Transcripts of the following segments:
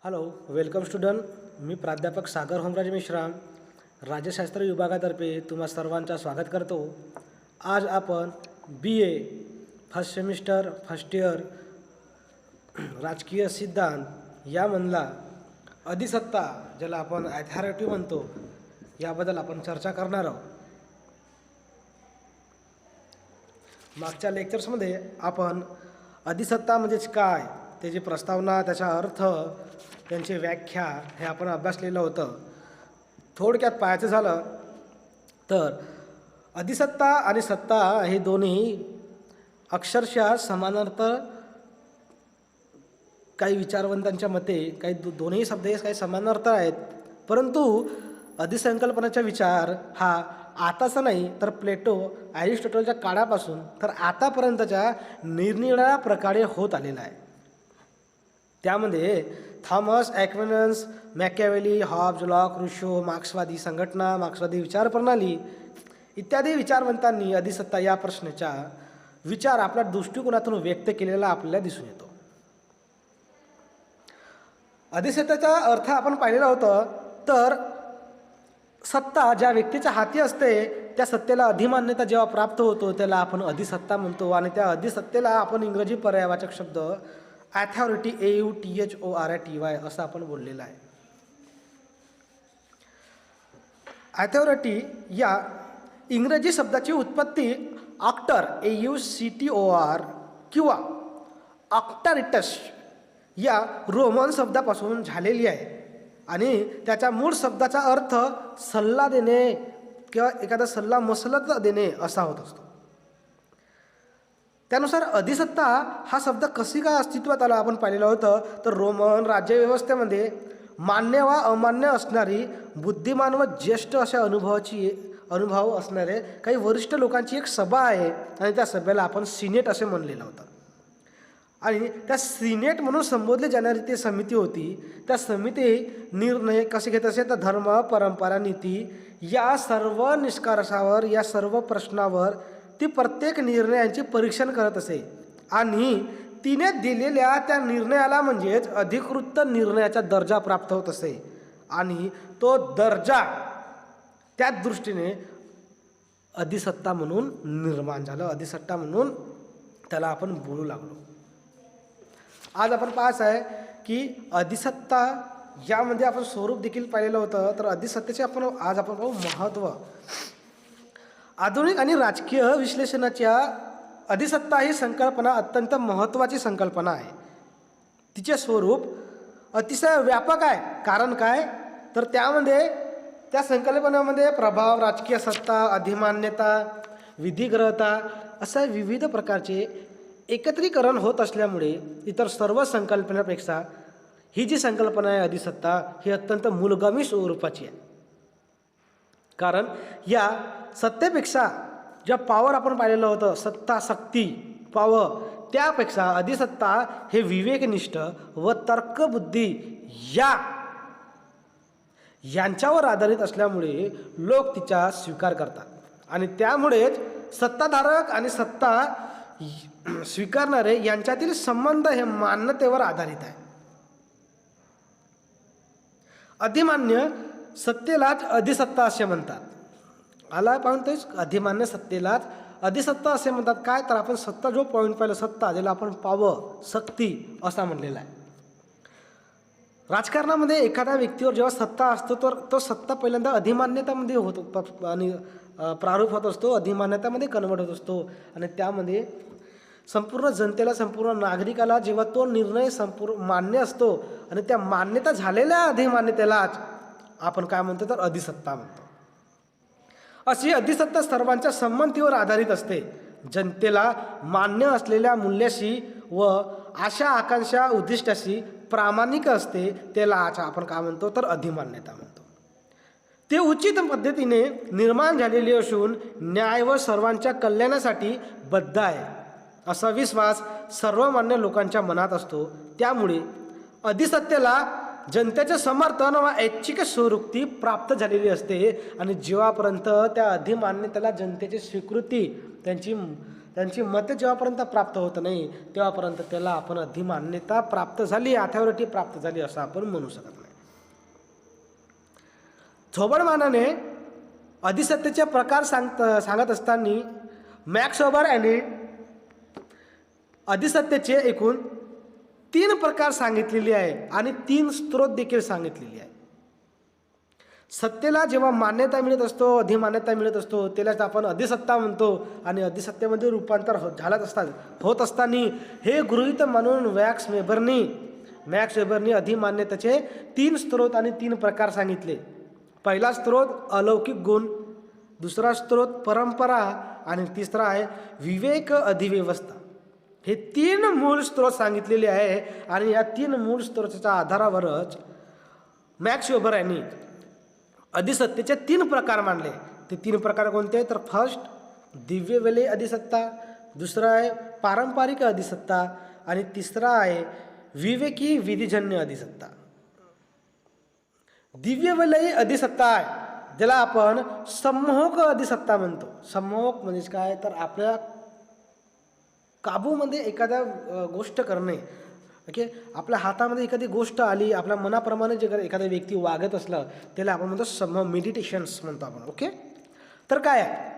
Hello, welcome student. मी प्राध्यापक सागर होमराज मेश्राम, राज्यशास्त्र विभागातर्फे तुम्हा सर्वांचं स्वागत करतो. आज आपण BA first semester first year राजकीय सिद्धांत यामधला अधिसत्ता, ज्याला आपण अथॉरिटी म्हणतो, याबद्दल आपण चर्चा करणार आहोत. मागच्या लेक्चर्समध्ये आपण अधिसत्ता म्हणजेच काय, त्याची प्रस्तावना, त्याचा अर्थ, त्यांची व्याख्या हे आपण अभ्यासलेलं होतं. थोडक्यात पाहायचं झालं तर अधिसत्ता आणि सत्ता हे दोन्ही अक्षरशः समानार्थ, काही विचारवंतांच्या मते काही दोन्ही शब्द हे काही समानार्थ आहेत. परंतु अधिसंकल्पनाचा विचार हा आताचा नाही, तर प्लेटो, ॲरिस्टॉटलच्या काळापासून तर आतापर्यंतच्या निरनिराळ्या प्रकारे होत आलेला आहे. त्यामध्ये थॉमस ॲक्विनस, मॅकियावेली, हॉब्स, लॉक, रुशो, मार्क्सवादी संघटना, मार्क्सवादी विचारप्रणाली इत्यादी विचारवंतांनी अधिसत्ता या प्रश्नाचा विचार आपल्या दृष्टिकोनातून व्यक्त केलेला आपल्याला दिसून येतो. अधिसत्तेचा अर्थ आपण पाहिलेला होता, तर सत्ता ज्या व्यक्तीच्या हाती असते त्या सत्तेला अधिमान्यता जेव्हा प्राप्त होतो त्याला आपण अधिसत्ता म्हणतो. आणि त्या अधिसत्तेला आपण इंग्रजी पर्यायवाचक शब्द अथॉरिटी, AUTHORITY असं आपण बोललेलं आहे. अथॉरिटी या इंग्रजी शब्दाची उत्पत्ती ऑक्टर, AUCTOR किंवा ऑक्टारिटस या रोमन शब्दापासून झालेली आहे. आणि त्याच्या मूळ शब्दाचा अर्थ सल्ला देणे किंवा एखादा सल्ला मसलत देणे असा होत असतो. त्यानुसार अधिसत्ता हा शब्द कशी काय अस्तित्वात आला आपण पाहिलेलं होतं, तर रोमन राज्यव्यवस्थेमध्ये मान्य वा अमान्य असणारी, बुद्धिमान व ज्येष्ठ अशा अनुभव असणारे काही वरिष्ठ लोकांची एक सभा आहे. आणि त्या सभेला आपण सिनेट असे म्हणलेलं होतं. आणि त्या सिनेट म्हणून संबोधली जाणारी ती समिती होती. त्या समिती निर्णय कसे घेत असे, तर धर्म, परंपरा, नीती या सर्व निष्कर्षावर, या सर्व प्रश्नावर ती प्रत्येक निर्णयांचे परीक्षण करत असे. आणि तिने दिलेल्या त्या निर्णयाला म्हणजेच अधिकृत निर्णयाचा दर्जा प्राप्त होत असे. आणि तो दर्जा त्या दृष्टीने अधिसत्ता म्हणून निर्माण झालं. अधिसत्ता म्हणून त्याला आपण बोलू लागलो. आज आपण पाहायचं आहे की अधिसत्ता यामध्ये आपण स्वरूप देखील पाहिलेलं होतं. तर अधिसत्तेचे आज आपण पाहू महत्त्व. आधुनिक आणि राजकीय विश्लेषणाच्या अधिसत्ता ही संकल्पना अत्यंत महत्त्वाची संकल्पना आहे. तिचे स्वरूप अतिशय व्यापक आहे. कारण काय, तर त्यामध्ये त्या संकल्पनेमध्ये प्रभाव, राजकीय सत्ता, अधिमान्यता, विधिग्रहता अशा विविध प्रकारचे एकत्रीकरण होत असल्यामुळे इतर सर्व संकल्पनेपेक्षा ही जी संकल्पना आहे अधिसत्ता ही अत्यंत मूलगामी स्वरूपाची आहे. कारण या सत्तेपेक्षा ज्या पॉवर आपण पाहिलेलं होतं, सत्ता, शक्ती, पॉवर, त्यापेक्षा अधिसत्ता हे विवेकनिष्ठ व तर्कबुद्धी यांच्यावर आधारित असल्यामुळे लोक तिचा स्वीकार करतात. आणि त्यामुळेच सत्ताधारक आणि सत्ता स्वीकारणारे यांच्यातील संबंध हे मान्यतेवर आधारित आहे. अधिमान्य सत्तेलाच अधिसत्ता असे म्हणतात. आला पाहतोच, अधिमान्य सत्तेलाच अधिसत्ता असे म्हणतात. काय, तर आपण सत्ता जो पॉईंट पाहिला, सत्ता ज्याला आपण पॉवर, शक्ती असा म्हणलेला आहे. राजकारणामध्ये एखाद्या व्यक्तीवर जेव्हा सत्ता असतो तर तो सत्ता पहिल्यांदा अधिमान्यतामध्ये होतो आणि प्रारूप होत असतो, अधिमान्यतामध्ये कन्वर्ट होत असतो. आणि त्यामध्ये संपूर्ण जनतेला, संपूर्ण नागरिकाला जेव्हा तो निर्णय संपूर्ण मान्य असतो आणि त्या मान्यता झालेल्या अधिमान्यतेलाच आपण काय म्हणतो, तर अधिसत्ता म्हणतो. अशी अधिसत्ता सर्वांच्या संमतीवर आधारित असते. जनतेला मान्य असलेल्या मूल्याशी व आशा, आकांक्षा, उद्दिष्टाशी प्रामाणिक असते. त्याला आपण काय म्हणतो, तर अधिमान्यता म्हणतो. ते उचित पद्धतीने निर्माण झालेले असून न्याय व सर्वांच्या कल्याणासाठी बद्ध आहे असा विश्वास सर्वमान्य लोकांच्या मनात असतो. त्यामुळे अधिसत्तेला जनतेचे समर्थन व ऐच्छिक स्वरूपी प्राप्त झालेली असते. आणि जेव्हापर्यंत त्या अधिमान्यतेला जनतेची स्वीकृती, त्यांची त्यांची मते जेव्हापर्यंत प्राप्त होत नाही तेव्हापर्यंत त्याला आपण अधिमान्यता प्राप्त झाली, अथॉरिटी प्राप्त झाली असं आपण म्हणू शकत नाही. झोबडमानाने अधिसत्तेचे प्रकार सांगत असताना मॅक्स वेबर यांनी अधिसत्तेचे एकूण 3 प्रकार सांगितलेले आहे आणि 3 स्त्रोत देखील सांगितलेले आहे. सत्तेला जेव्हा मान्यता मिळत असतो, अधिमान्यता मिळत असतो, त्यालाच आपण अधिसत्ता म्हणतो आणि अधिसत्तेमध्ये रूपांतर होत असताना हे गृहीत मानून मॅक्स वेबरनी अधिमान्यतेचे 3 स्त्रोत आणि 3 प्रकार सांगितले. पहिला स्त्रोत अलौकिक गुण, दुसरा स्त्रोत परंपरा आणि तिसरा आहे विवेक अधिव्यवस्था. हे 3 मूळ स्त्रोत सांगितलेले आहे आणि या 3 मूळ स्त्रोताच्या आधारावरच मॅक्स वेबर यांनी अधिसत्तेचे 3 प्रकार मानले. ते 3 प्रकार कोणते? तर फर्स्ट दिव्यवलय अधिसत्ता, दुसरा आहे पारंपरिक अधिसत्ता आणि तिसरा आहे विवेकी विधिजन्य अधिसत्ता. दिव्यवलयी अधिसत्ता आहे ज्याला आपण सम्मोहक अधिसत्ता म्हणतो. सम्मोहक म्हणजे काय? तर आपल्या काबूमध्ये एखाद्या गोष्ट करणे. ओके, आपल्या हातामध्ये एखादी गोष्ट आली, आपल्या मनाप्रमाणे जे एखादा व्यक्ती वागत असलं त्याला आपण म्हणतो मेडिटेशन्स म्हणतो आपण. ओके, तर काय आहे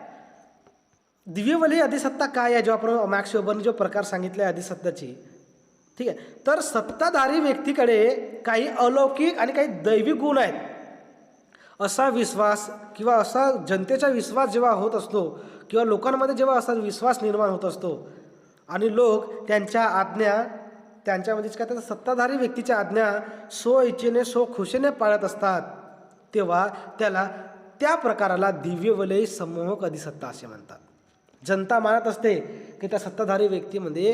दिव्यवलयी अधिसत्ता काय आहे? जो आपण मॅक्स वेबरने जो प्रकार सांगितले अधिसत्ताची, ठीक आहे, तर सत्ताधारी व्यक्तीकडे काही अलौकिक आणि काही दैविक गुण आहेत असा विश्वास किंवा असा जनतेचा विश्वास जेव्हा होत असतो किंवा लोकांमध्ये जेव्हा असा विश्वास निर्माण होत असतो आणि लोक त्यांच्या आज्ञा त्यांच्यामध्येच काय तर सत्ताधारी व्यक्तीच्या आज्ञा स्वइच्छेने स्वखुशीने पाळत असतात, तेव्हा त्या प्रकाराला दिव्यवलयी सम्मोहक अधिसत्ता असे म्हणतात. जनता मानत असते की त्या सत्ताधारी व्यक्तीमध्ये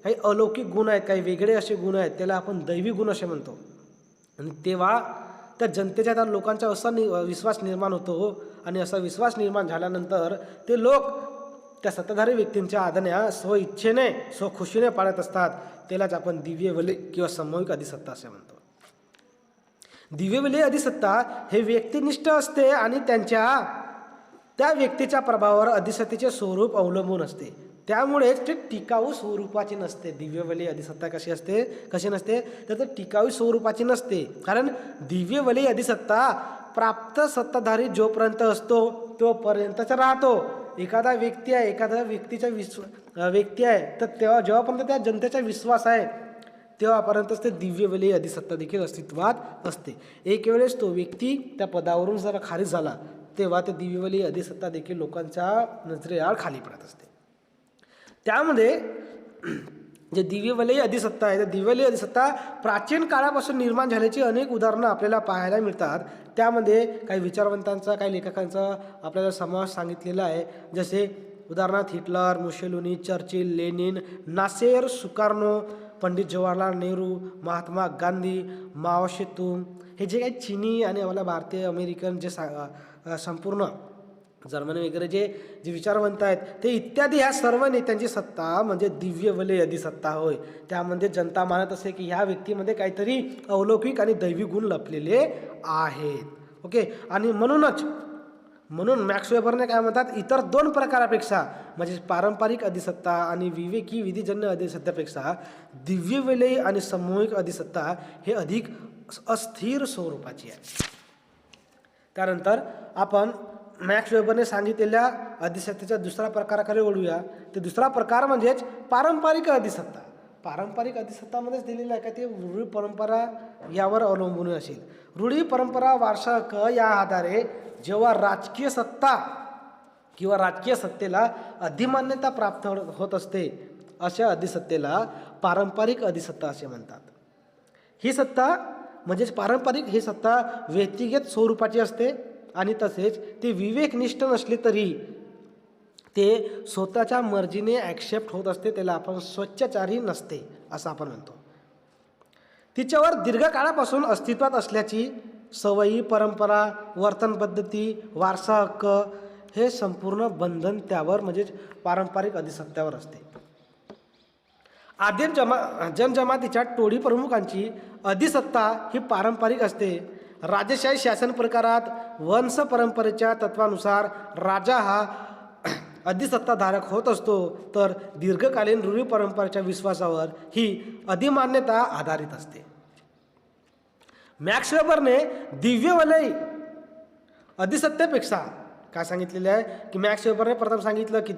काही अलौकिक गुण आहेत, काही वेगळे असे गुण आहेत, त्याला आपण दैवी गुण असे म्हणतो. आणि तेव्हा त्या जनतेच्या त्या लोकांचा असा विश्वास निर्माण होतो आणि असा विश्वास निर्माण झाल्यानंतर ते लोक त्या सत्ताधारी व्यक्तींच्या आज्ञा स्वइच्छेने स्वखुशीने पाळत असतात, त्यालाच आपण दिव्यवलय किंवा सम्मोहक अधिसत्ता असे म्हणतो. दिव्यवलय अधिसत्ता हे व्यक्तिनिष्ठ असते आणि त्या व्यक्तीच्या प्रभावावर अधिसत्तेचे स्वरूप अवलंबून असते. त्यामुळेच ते टिकाऊ स्वरूपाची नसते. दिव्यवलयी अधिसत्ता कशी नसते तर ते टिकाऊ स्वरूपाची नसते. कारण दिव्यवलयी अधिसत्ता प्राप्त सत्ताधारी जोपर्यंत असतो तोपर्यंतच राहतो. एखादा व्यक्ती आहे, एखाद्या व्यक्तीचा व्यक्ती आहे, तर तेव्हा जेव्हापर्यंत त्या जनतेचा विश्वास आहे तेव्हापर्यंतच ते दिव्यवलयी अधिसत्ता देखील अस्तित्वात असते. एक वेळेस तो व्यक्ती त्या पदावरून जर खाली झाला तेव्हा ते दिव्यवलयी अधिसत्ता देखील लोकांच्या नजरेआड खाली पडत असते. त्यामध्ये जे दिव्यवलयी अधिसत्ता आहे, त्या दिव्यवलयी अधिसत्ता प्राचीन काळापासून निर्माण झाल्याची अनेक उदाहरणं आपल्याला पाहायला मिळतात. त्यामध्ये काही विचारवंतांचा, काही लेखकांचा आपल्याला समावेश सांगितलेला आहे. जसे उदाहरणार्थ Hitler, Mussolini, Churchill, Lenin, Nasser, Sukarno, Pandit Jawaharlal Nehru, Mahatma Gandhi, Mao Tse tung, हे जे काही चीनी आणि आपल्या भारतीय अमेरिकन जे संपूर्ण जर्मनी वगैरे जे विचारवंत आहेत ते इत्यादी ह्या सर्व नेत्यांची सत्ता म्हणजे दिव्यवलयी अधिसत्ता होय. त्यामध्ये जनता मानत असते की ह्या व्यक्तीमध्ये काहीतरी अलौकिक आणि दैवी गुण लपलेले आहेत. ओके, आणि म्हणून मॅक्स वेबरने काय म्हणतात, इतर 2 प्रकारापेक्षा म्हणजे पारंपरिक अधिसत्ता आणि विवेकी विधिजन्य अधिसत्तापेक्षा दिव्यवलयी आणि सम्मोहक अधिसत्ता हे अधिक अस्थिर स्वरूपाची आहे. त्यानंतर आपण मॅक्स वेबरने सांगितलेल्या अधिसत्तेच्या दुसऱ्या प्रकाराकडे वळूया. ते दुसरा प्रकार म्हणजेच पारंपरिक अधिसत्ता. पारंपरिक अधिसत्तामध्येच दिलेलं आहे का ते रूढी परंपरा यावर अवलंबून असेल. रूढी परंपरा वारसा हक्क या आधारे जेव्हा राजकीय सत्ता किंवा राजकीय सत्तेला अधिमान्यता प्राप्त होत असते अशा अधिसत्तेला पारंपरिक अधिसत्ता असे म्हणतात. ही सत्ता म्हणजेच पारंपरिक ही सत्ता व्यक्तिगत स्वरूपाची असते आणि तसेच ते विवेकनिष्ठ नसले तरी ते स्वतःच्या मर्जीने ॲक्सेप्ट होत असते. त्याला आपण स्वच्छाचारी नसते असं आपण म्हणतो. तिच्यावर दीर्घकाळापासून अस्तित्वात असल्याची सवयी, परंपरा, वर्तन पद्धती, वारसा हक्क हे संपूर्ण बंधन त्यावर म्हणजेच पारंपरिक अधिसत्त्यावर असते. आदिम जनजमातीच्या टोळी प्रमुखांची अधिसत्ता ही पारंपरिक असते. राजेशाही शासन प्रकारात वंश परंपरेच्या तत्वानुसार राजा हा अधिसत्ताधारक होत असतो, तर दीर्घकालीन रूढी परंपरेच्या विश्वासावर ही अधिमान्यता आधारित असते. मॅक्स वेबरने दिव्यवलयी अधिसत्तेपेक्षा काय सांगितलेले आहे की मॅक्स वेबरने प्रथम सांगितलं की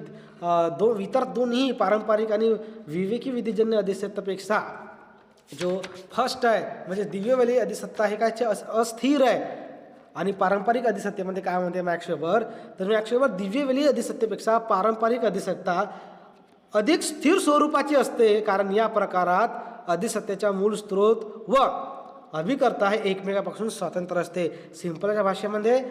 इतर दोन्ही पारंपरिक आणि विवेकी विधिजन्य अधिसत्तेपेक्षा जो फर्स्ट आहे म्हणजे दिव्यवलयी अधिसत्ता हे काय अस्थिर आहे. आणि पारंपरिक अधिसत्तेमध्ये काय म्हणते मॅक्स वेबर, तर मॅक्स वेबर दिव्यवलयी अधिसत्तेपेक्षा पारंपरिक अधिसत्ता अधिक स्थिर स्वरूपाची असते, कारण या प्रकारात अधिसत्तेचा मूळ स्रोत व अभिकर्ता हे एकमेकापासून स्वतंत्र असते. सिंपलच्या भाषेमध्ये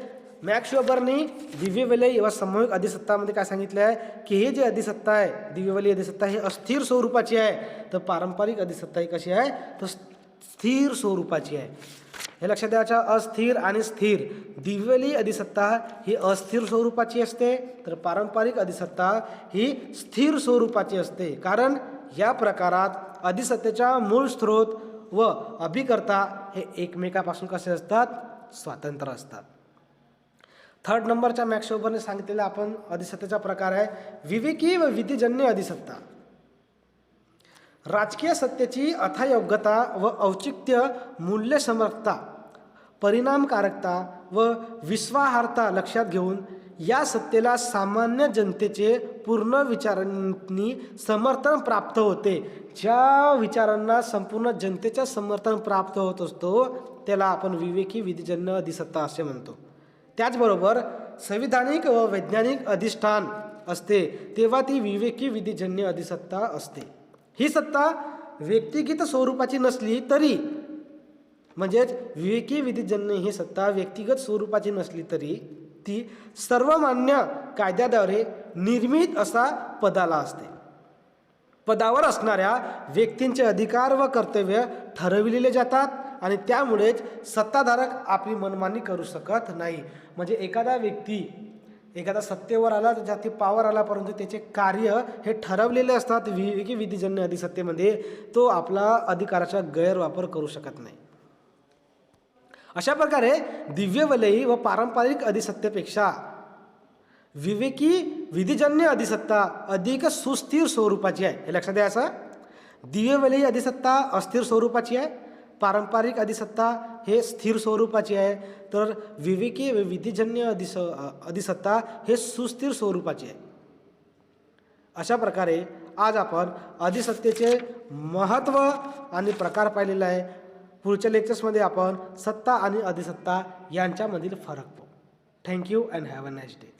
मॅक्स वेबरनी दिव्यवलयी व सामूहिक अधिसत्तामध्ये काय सांगितलं आहे की हे जे अधिसत्ता आहे दिव्यवलयी अधिसत्ता हे अस्थिर स्वरूपाची आहे, तर पारंपरिक अधिसत्ता ही कशी आहे तर स्थिर स्वरूपाची आहे. हे लक्षात द्यायचं. अस्थिर आणि स्थिर. दिव्यवलयी अधिसत्ता ही अस्थिर स्वरूपाची असते, तर पारंपरिक अधिसत्ता ही स्थिर स्वरूपाची असते, कारण या प्रकारात अधिसत्तेचा मूळ स्रोत व अभिकर्ता हे एकमेकापासून कसे असतात स्वतंत्र असतात. थर्ड नंबरच्या मॅक्स वेबरने सांगितलेला आपण अधिसत्तेचा प्रकार आहे विवेकी व विधिजन्य अधिसत्ता. राजकीय सत्तेची अथायोग्यता व औचित्य, मूल्यसमर्थता, परिणामकारकता व विश्वासार्हता लक्षात घेऊन या सत्तेला सामान्य जनतेचे पूर्ण विचारांनी समर्थन प्राप्त होते. ज्या विचारांना संपूर्ण जनतेचं समर्थन प्राप्त होत असतो त्याला आपण विवेकी विधिजन्य अधिसत्ता असे म्हणतो. त्याचबरोबर संविधानिक व वैज्ञानिक अधिष्ठान असते तेव्हा ती विवेकी विधिजन्य अधिसत्ता असते. ही सत्ता व्यक्तिगत स्वरूपाची नसली तरी म्हणजेच विवेकी विधिजन्य ही सत्ता व्यक्तिगत स्वरूपाची नसली तरी ती सर्वमान्य कायद्याद्वारे निर्मित असा पदाला असते. पदावर असणाऱ्या व्यक्तींचे अधिकार व कर्तव्य ठरविलेले जातात आणि त्यामुळेच सत्ताधारक आपली मनमानी करू शकत नाही. म्हणजे एखादा व्यक्ती एखादा सत्तेवर आला त्याच्या ती पावर आला, परंतु त्याचे कार्य हे ठरवलेले असतात विवेकी विधिजन्य अधिसत्तेमध्ये, तो आपला अधिकाराचा गैरवापर करू शकत नाही. अशा प्रकारे दिव्यवलयी व पारंपरिक अधिसत्तेपेक्षा विवेकी विधिजन्य अधिसत्ता अधिक सुस्थिर स्वरूपाची आहे. हे लक्षात द्यायचं. दिव्यवलयी अधिसत्ता अस्थिर स्वरूपाची आहे, पारंपरिक अधिसत्ता हे स्थिर स्वरूपाची आहे, तर विवेकी व विधिजन्य अधिसत्ता हे सुस्थिर स्वरूपाची आहे. अशा प्रकारे आज आपण अधिसत्तेचे महत्त्व आणि प्रकार पाहिलेला आहे. पुढच्या लेक्चर्समध्ये आपण सत्ता आणि अधिसत्ता यांच्यामधील फरक पाहू. Thank you and have a nice day.